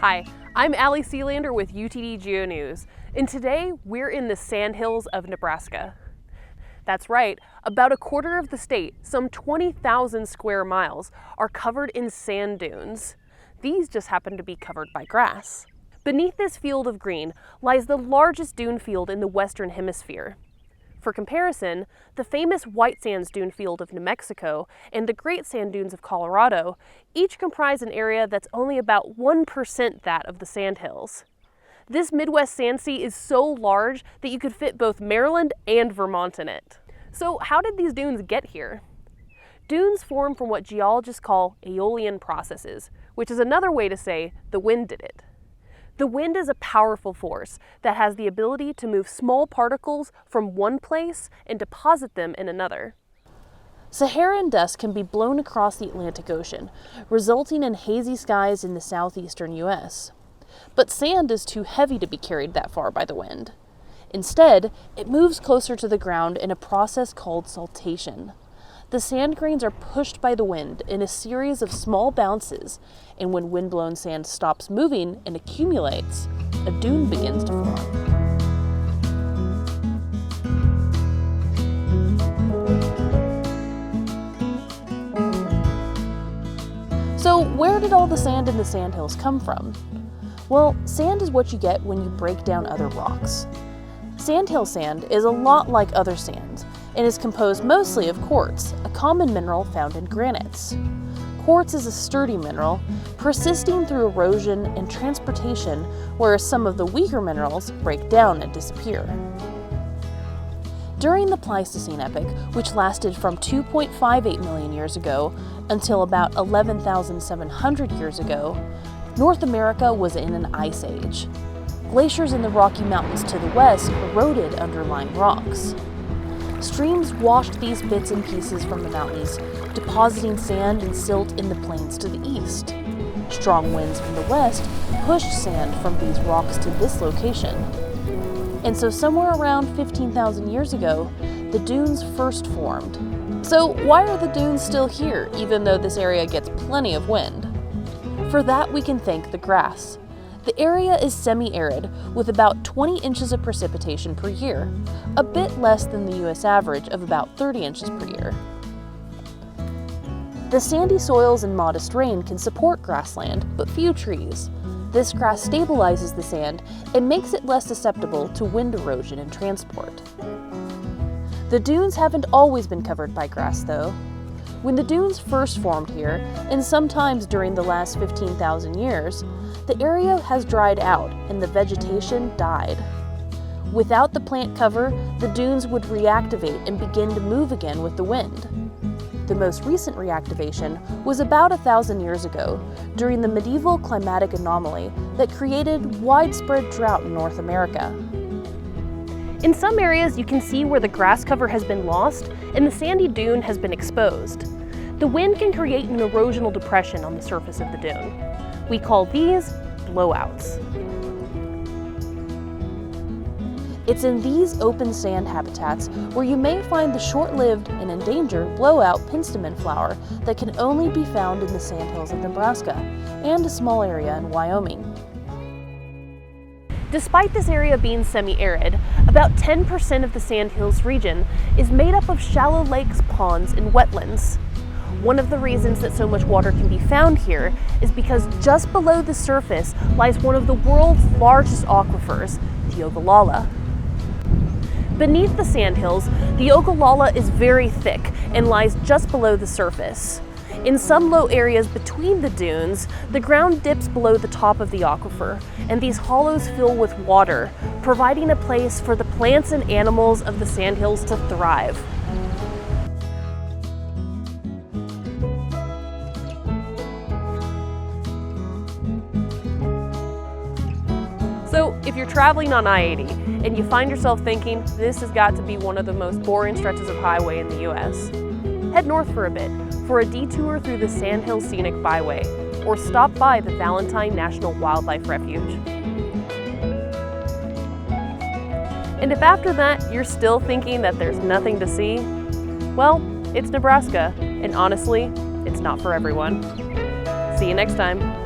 Hi, I'm Allie Sealander with UTD Geo News, and today we're in the Sandhills of Nebraska. That's right, about a quarter of the state, some 20,000 square miles, are covered in sand dunes. These just happen to be covered by grass. Beneath this field of green lies the largest dune field in the Western Hemisphere. For comparison, the famous White Sands dune field of New Mexico and the Great Sand Dunes of Colorado each comprise an area that's only about 1% that of the Sandhills. This Midwest sand sea is so large that you could fit both Maryland and Vermont in it. So how did these dunes get here? Dunes form from what geologists call aeolian processes, which is another way to say the wind did it. The wind is a powerful force that has the ability to move small particles from one place and deposit them in another. Saharan dust can be blown across the Atlantic Ocean, resulting in hazy skies in the southeastern U.S. But sand is too heavy to be carried that far by the wind. Instead, it moves closer to the ground in a process called saltation. The sand grains are pushed by the wind in a series of small bounces, and when wind-blown sand stops moving and accumulates, a dune begins to form. So where did all the sand in the sandhills come from? Well, sand is what you get when you break down other rocks. Sandhill sand is a lot like other sands and is composed mostly of quartz, a common mineral found in granites. Quartz is a sturdy mineral, persisting through erosion and transportation, whereas some of the weaker minerals break down and disappear. During the Pleistocene epoch, which lasted from 2.58 million years ago until about 11,700 years ago, North America was in an ice age. Glaciers in the Rocky Mountains to the west eroded underlying rocks. Streams washed these bits and pieces from the mountains, depositing sand and silt in the plains to the east. Strong winds from the west pushed sand from these rocks to this location. And so somewhere around 15,000 years ago, the dunes first formed. So why are the dunes still here, even though this area gets plenty of wind? For that, we can thank the grass. The area is semi-arid, with about 20 inches of precipitation per year, a bit less than the U.S. average of about 30 inches per year. The sandy soils and modest rain can support grassland, but few trees. This grass stabilizes the sand and makes it less susceptible to wind erosion and transport. The dunes haven't always been covered by grass, though. When the dunes first formed here, and sometimes during the last 15,000 years, the area has dried out and the vegetation died. Without the plant cover, the dunes would reactivate and begin to move again with the wind. The most recent reactivation was about 1,000 years ago, during the medieval climatic anomaly that created widespread drought in North America. In some areas, you can see where the grass cover has been lost and the sandy dune has been exposed. The wind can create an erosional depression on the surface of the dune. We call these blowouts. It's in these open sand habitats where you may find the short-lived and endangered blowout penstemon flower that can only be found in the Sandhills of Nebraska and a small area in Wyoming. Despite this area being semi-arid, about 10% of the Sandhills region is made up of shallow lakes, ponds, and wetlands. One of the reasons that so much water can be found here is because just below the surface lies one of the world's largest aquifers, the Ogallala. Beneath the Sandhills, the Ogallala is very thick and lies just below the surface. In some low areas between the dunes, the ground dips below the top of the aquifer, and these hollows fill with water, providing a place for the plants and animals of the Sandhills to thrive. So if you're traveling on I-80 and you find yourself thinking this has got to be one of the most boring stretches of highway in the U.S., head north for a bit for a detour through the Sandhill Scenic Byway, or stop by the Valentine National Wildlife Refuge. And if after that you're still thinking that there's nothing to see, well, it's Nebraska, and honestly, it's not for everyone. See you next time.